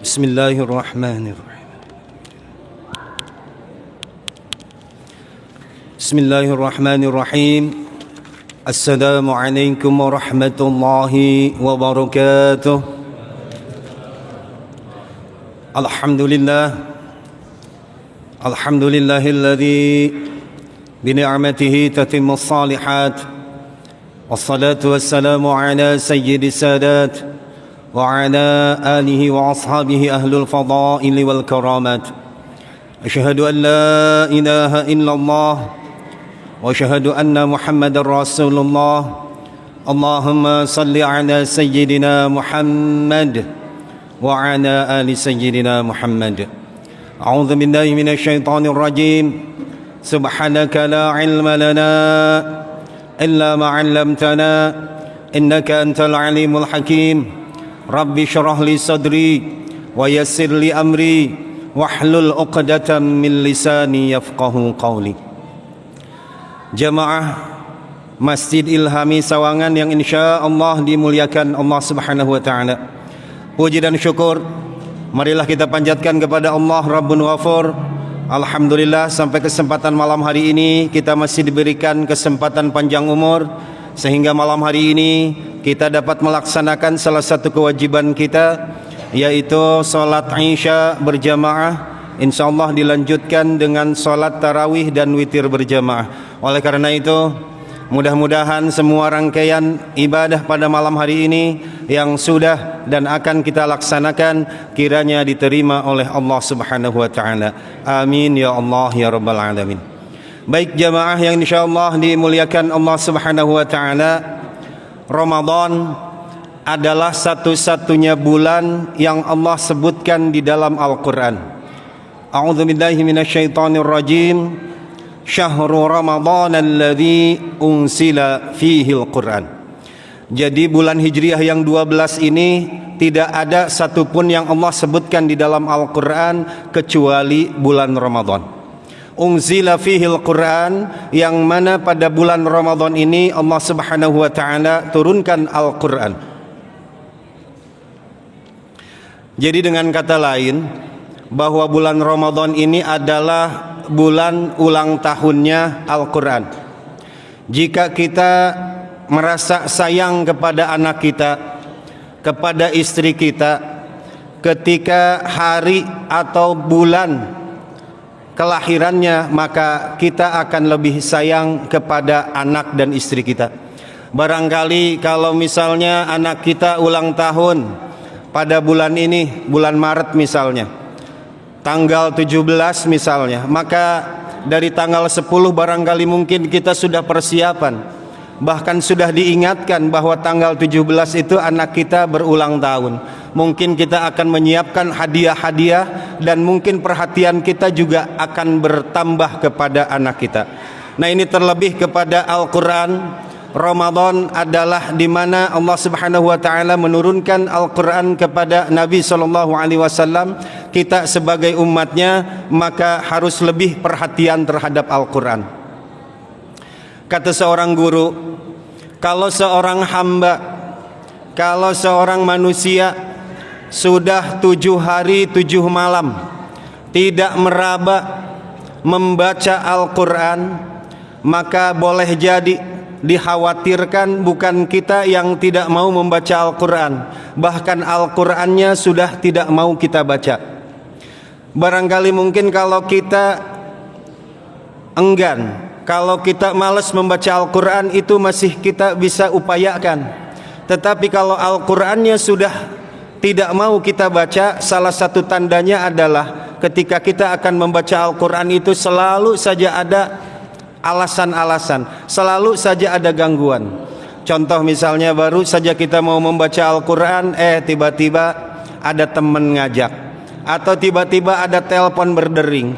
Bismillahirrahmanirrahim. Bismillahirrahmanirrahim. Assalamualaikum warahmatullahi wabarakatuh. Alhamdulillah. Alhamdulillahilladzi bini'matihi tatimmus shalihat. Wassalatu wassalamu ala sayyidis sadat wa ala alihi wa ashabihi ahlul fadaili wal karamat. Asyhadu an la ilaha illallah wa asyhadu anna Muhammadar Rasulullah. Allahumma salli ala sayyidina Muhammad wa ala ali sayyidina Muhammad. A'udzu billahi minasy syaithanir rajim. Subhanaka la ilma lana illa ma 'allamtana innaka antal alimul hakim. Rabbi syrah li sadri wa yassir li amri wahlul 'uqdatam min lisani yafqahu qawli. Jamaah Masjid Ilhami Sawangan yang insyaallah dimuliakan Allah Subhanahu wa taala. Puji dan syukur marilah kita panjatkan kepada Allah Rabbun Ghafur. Alhamdulillah sampai kesempatan malam hari ini kita masih diberikan kesempatan panjang umur sehingga malam hari ini kita dapat melaksanakan salah satu kewajiban kita, yaitu salat Isya berjamaah. InsyaAllah dilanjutkan dengan salat tarawih dan witir berjamaah. Oleh karena itu mudah-mudahan semua rangkaian ibadah pada malam hari ini yang sudah dan akan kita laksanakan kiranya diterima oleh Allah Subhanahu wa taala. Amin ya Allah ya rabbal alamin. Baik jamaah yang insyaallah dimuliakan Allah Subhanahu wa taala, Ramadan adalah satu-satunya bulan yang Allah sebutkan di dalam Al-Qur'an. A'udzubillahi minasyaitonir rajim. Syahrul Ramadan alladzi unsila fihi al-Qur'an. Jadi bulan Hijriah yang 12 ini tidak ada satupun yang Allah sebutkan di dalam Al-Qur'an kecuali bulan Ramadan. Unzila fihi al-Qur'an, yang mana pada bulan Ramadan ini Allah Subhanahu wa taala turunkan Al-Qur'an. Jadi dengan kata lain bahwa bulan Ramadan ini adalah bulan ulang tahunnya Al-Quran. Jika kita merasa sayang kepada anak kita, kepada istri kita, ketika hari atau bulan kelahirannya, maka kita akan lebih sayang kepada anak dan istri kita. Barangkali kalau misalnya anak kita ulang tahun pada bulan ini, bulan Maret misalnya, tanggal 17 misalnya, maka dari tanggal 10 barangkali mungkin kita sudah persiapan, bahkan sudah diingatkan bahwa tanggal 17 itu anak kita berulang tahun. Mungkin kita akan menyiapkan hadiah-hadiah dan mungkin perhatian kita juga akan bertambah kepada anak kita. Nah, ini terlebih kepada Al-Quran. Ramadan adalah di mana Allah Subhanahu wa taala menurunkan Al-Qur'an kepada Nabi sallallahu alaihi wasallam. Kita sebagai umatnya maka harus lebih perhatian terhadap Al-Qur'an. Kata seorang guru, kalau seorang hamba, kalau seorang manusia sudah 7 hari 7 malam tidak meraba membaca Al-Qur'an, maka boleh jadi dikhawatirkan bukan kita yang tidak mau membaca Al-Quran, bahkan Al-Qurannya sudah tidak mau kita baca. Barangkali mungkin kalau kita enggan, kalau kita malas membaca Al-Quran, itu masih kita bisa upayakan. Tetapi kalau Al-Qurannya sudah tidak mau kita baca, salah satu tandanya adalah ketika kita akan membaca Al-Quran itu selalu saja ada alasan-alasan, selalu saja ada gangguan. Contoh misalnya baru saja kita mau membaca Al-Quran, tiba-tiba ada teman ngajak, atau tiba-tiba ada telepon berdering.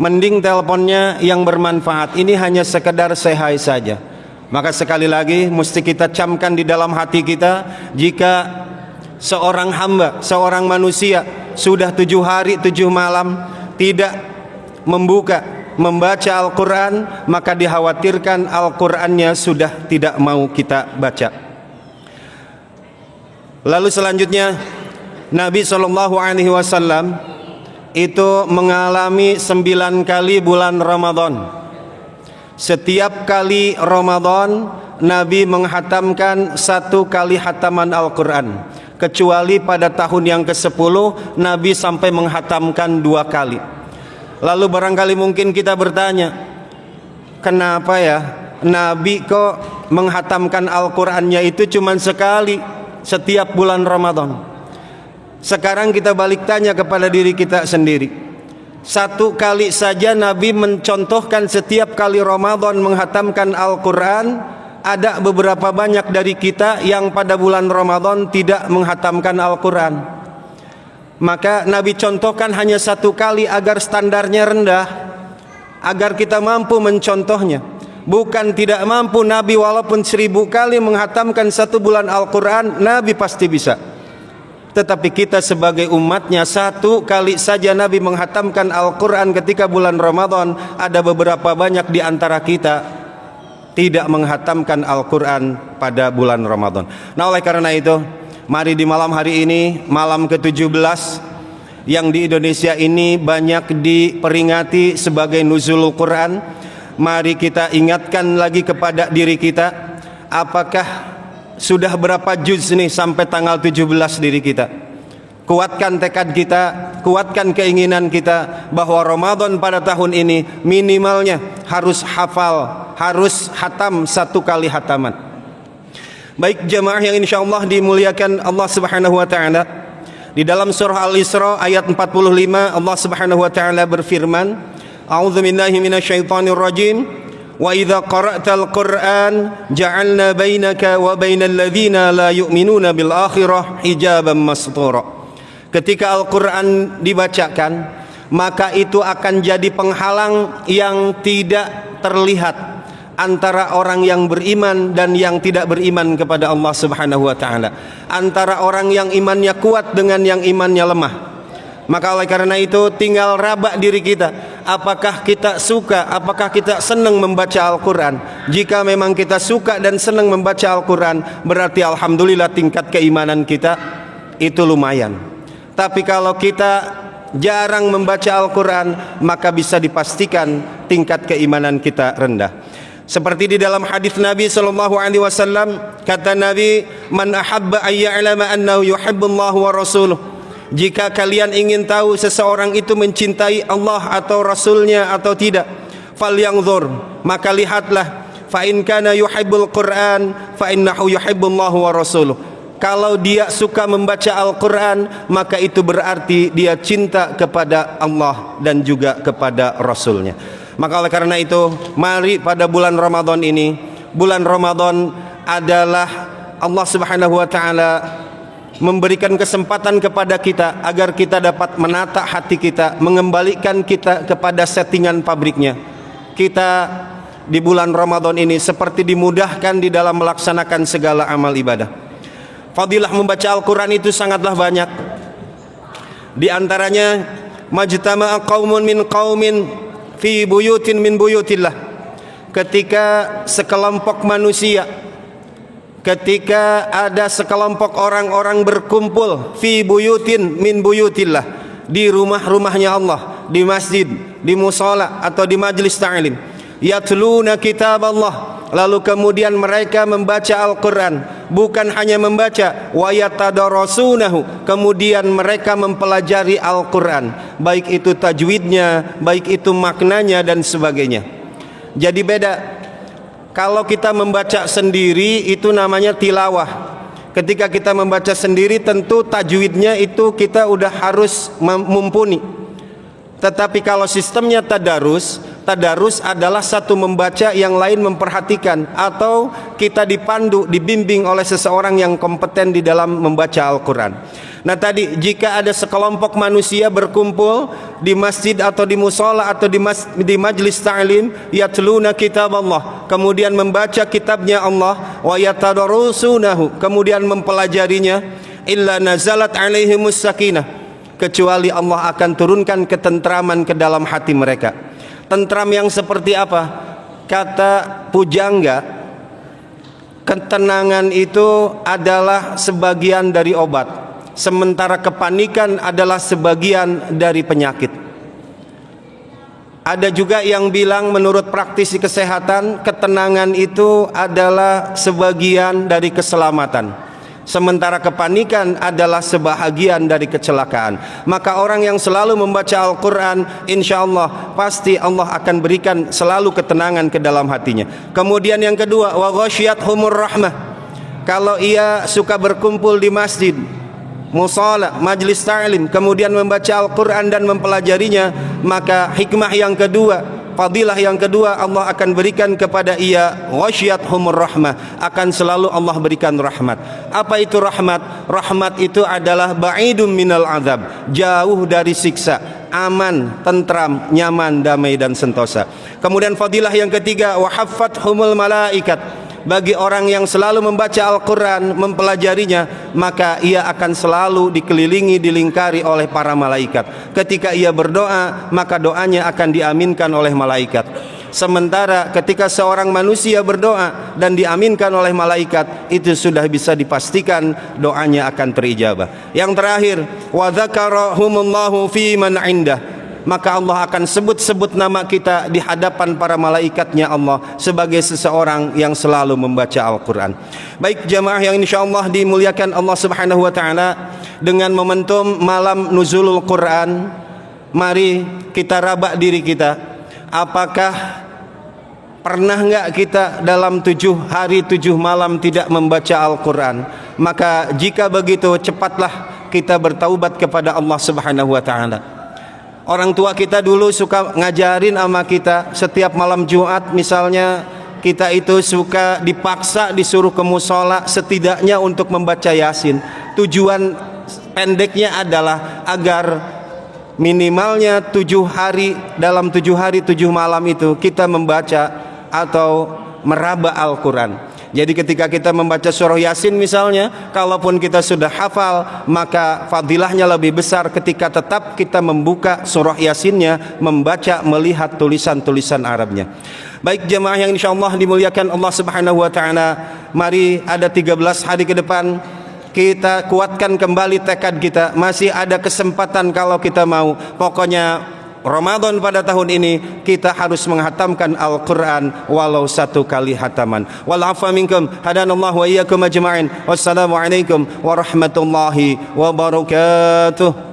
Mending teleponnya yang bermanfaat, ini hanya sekedar say hi saja. Maka sekali lagi mesti kita camkan di dalam hati kita, jika seorang hamba, seorang manusia sudah 7 hari 7 malam tidak membaca Al-Quran, maka dikhawatirkan Al-Qurannya sudah tidak mau kita baca. Lalu selanjutnya Nabi Shallallahu Alaihi Wasallam itu mengalami 9 kali bulan Ramadan. Setiap kali Ramadan Nabi menghatamkan 1 kali hataman Al-Quran, kecuali pada tahun yang ke-10 Nabi sampai menghatamkan 2 kali. Lalu barangkali mungkin kita bertanya, kenapa ya Nabi kok menghatamkan Al-Qurannya itu cuma sekali setiap bulan Ramadan? Sekarang kita balik tanya kepada diri kita sendiri. 1 kali saja Nabi mencontohkan setiap kali Ramadan menghatamkan Al-Quran. Ada beberapa banyak dari kita yang pada bulan Ramadan tidak menghatamkan Al-Quran. Maka Nabi contohkan hanya 1 kali agar standarnya rendah, agar kita mampu mencontohnya. Bukan tidak mampu. Nabi walaupun 1000 kali menghatamkan 1 bulan Al-Quran, Nabi pasti bisa. Tetapi kita sebagai umatnya, 1 kali saja Nabi menghatamkan Al-Quran ketika bulan Ramadan. Ada beberapa banyak di antara kita tidak menghatamkan Al-Quran pada bulan Ramadan. Nah, oleh karena itu, mari di malam hari ini, malam ke-17 yang di Indonesia ini banyak diperingati sebagai Nuzulul Quran, mari kita ingatkan lagi kepada diri kita, apakah sudah berapa juz nih sampai tanggal 17 diri kita. Kuatkan tekad kita, kuatkan keinginan kita bahwa Ramadan pada tahun ini minimalnya harus hafal, harus hatam 1 kali hataman. Baik jemaah yang insyaallah dimuliakan Allah Subhanahu wa taala, di dalam surah Al-Isra ayat 45 Allah Subhanahu wa taala berfirman, A'udzubillahi minasyaitonir rajim. Wa idza qara'tal Qur'an ja'alna bainaka wa bainal ladzina la yu'minuna bil akhirah hijaban mastura. Ketika Al-Qur'an dibacakan, maka itu akan jadi penghalang yang tidak terlihat antara orang yang beriman dan yang tidak beriman kepada Allah Subhanahu wa taala, antara orang yang imannya kuat dengan yang imannya lemah. Maka oleh karena itu tinggal raba diri kita, apakah kita suka, apakah kita senang membaca Al-Quran. Jika memang kita suka dan senang membaca Al-Quran, berarti alhamdulillah tingkat keimanan kita itu lumayan. Tapi kalau kita jarang membaca Al-Quran, maka bisa dipastikan tingkat keimanan kita rendah. Seperti di dalam hadis Nabi sallallahu alaihi wasallam, kata Nabi, "Man ahabba ay ya'lama annahu yuhibbullahu wa rasuluh." Jika kalian ingin tahu seseorang itu mencintai Allah atau Rasulnya atau tidak, falyanzur, maka lihatlah, fa in kana yuhibbul Qur'an fa innahu yuhibbullahu wa rasuluh. Kalau dia suka membaca Al-Quran, maka itu berarti dia cinta kepada Allah dan juga kepada Rasulnya. Maka oleh karena itu, mari pada bulan Ramadan ini, bulan Ramadan adalah Allah Subhanahu wa taala memberikan kesempatan kepada kita agar kita dapat menata hati kita, mengembalikan kita kepada settingan pabriknya. Kita di bulan Ramadan ini seperti dimudahkan di dalam melaksanakan segala amal ibadah. Fadilah membaca Al-Quran itu sangatlah banyak. Di antaranya, majtama'a qaumun min qaumin fi buyutin min buyutillah. Ketika sekelompok manusia, ketika ada sekelompok orang-orang berkumpul fi buyutin min buyutillah, di rumah-rumahnya Allah, di masjid, di mushola atau di majlis ta'lim, yatluna kitab Allah, lalu kemudian mereka membaca Al-Quran. Bukan hanya membaca, wa yatadarasunahu, kemudian mereka mempelajari Al-Quran, baik itu tajwidnya, baik itu maknanya dan sebagainya. Jadi beda. Kalau kita membaca sendiri itu namanya tilawah. Ketika kita membaca sendiri tentu tajwidnya itu kita udah harus mumpuni. Tetapi kalau sistemnya tadarus, tadarus adalah satu membaca, yang lain memperhatikan, atau kita dipandu, dibimbing oleh seseorang yang kompeten di dalam membaca Al-Quran. Nah tadi, jika ada sekelompok manusia berkumpul di masjid atau di mushola atau di majlis ta'lim, yatluna kitab Allah, kemudian membaca kitabnya Allah, wa yatadarasunahu, kemudian mempelajarinya, illa nazalat alaihimus sakinah, kecuali Allah akan turunkan ketentraman ke dalam hati mereka. Tentram yang seperti apa? Kata pujangga, ketenangan itu adalah sebagian dari obat. sementara kepanikan adalah sebagian dari penyakit. Ada juga yang bilang menurut praktisi kesehatan, ketenangan itu adalah sebagian dari keselamatan, sementara kepanikan adalah sebahagian dari kecelakaan. Maka orang yang selalu membaca Al-Quran, insya Allah pasti Allah akan berikan selalu ketenangan ke dalam hatinya. Kemudian yang kedua, wa ghasyiyathumur rahmah. Kalau ia suka berkumpul di masjid, musala, majlis ta'lim, kemudian membaca Al-Quran dan mempelajarinya, maka hikmah yang kedua, fadilah yang kedua, Allah akan berikan kepada ia ghasyiyathumur rahmah, akan selalu Allah berikan rahmat. Apa itu rahmat? Rahmat itu adalah ba'idum minal azab, jauh dari siksa, aman, tentram, nyaman, damai dan sentosa. Kemudian fadilah yang ketiga, wa haffathumul malaikat. Bagi orang yang selalu membaca Al-Quran, mempelajarinya, maka ia akan selalu dikelilingi, dilingkari oleh para malaikat. Ketika ia berdoa, maka doanya akan diaminkan oleh malaikat. Sementara ketika seorang manusia berdoa dan diaminkan oleh malaikat, itu sudah bisa dipastikan doanya akan terijabah. Yang terakhir, wa dzakarahumullahu fi man indah. Maka Allah akan sebut-sebut nama kita di hadapan para malaikatnya Allah sebagai seseorang yang selalu membaca Al-Quran. Baik jamaah yang insyaallah dimuliakan Allah subhanahu wa ta'ala, dengan momentum malam nuzulul Quran, mari kita rabak diri kita. Apakah pernah enggak kita dalam 7 hari 7 malam tidak membaca Al-Quran? Maka jika begitu, cepatlah kita bertaubat kepada Allah subhanahu wa ta'ala. Orang tua kita dulu suka ngajarin sama kita, setiap malam Jumat misalnya, kita itu suka dipaksa disuruh ke musola setidaknya untuk membaca Yasin. Tujuan pendeknya adalah agar minimalnya 7 hari, dalam 7 hari 7 malam itu kita membaca atau meraba Al-Quran. Jadi ketika kita membaca surah Yasin misalnya, kalaupun kita sudah hafal, maka fadilahnya lebih besar ketika tetap kita membuka surah Yasinnya, membaca, melihat tulisan-tulisan Arabnya. Baik jemaah yang insyaallah dimuliakan Allah subhanahu wa ta'ala, mari ada 13 hari ke depan, kita kuatkan kembali tekad kita. Masih ada kesempatan kalau kita mau. Pokoknya Ramadan pada tahun ini kita harus menghatamkan Al-Quran walau 1 kali hataman. Wal afwa minkum, hadanallahu wa iyyakum ajma'in. Wassalamualaikum warahmatullahi wabarakatuh.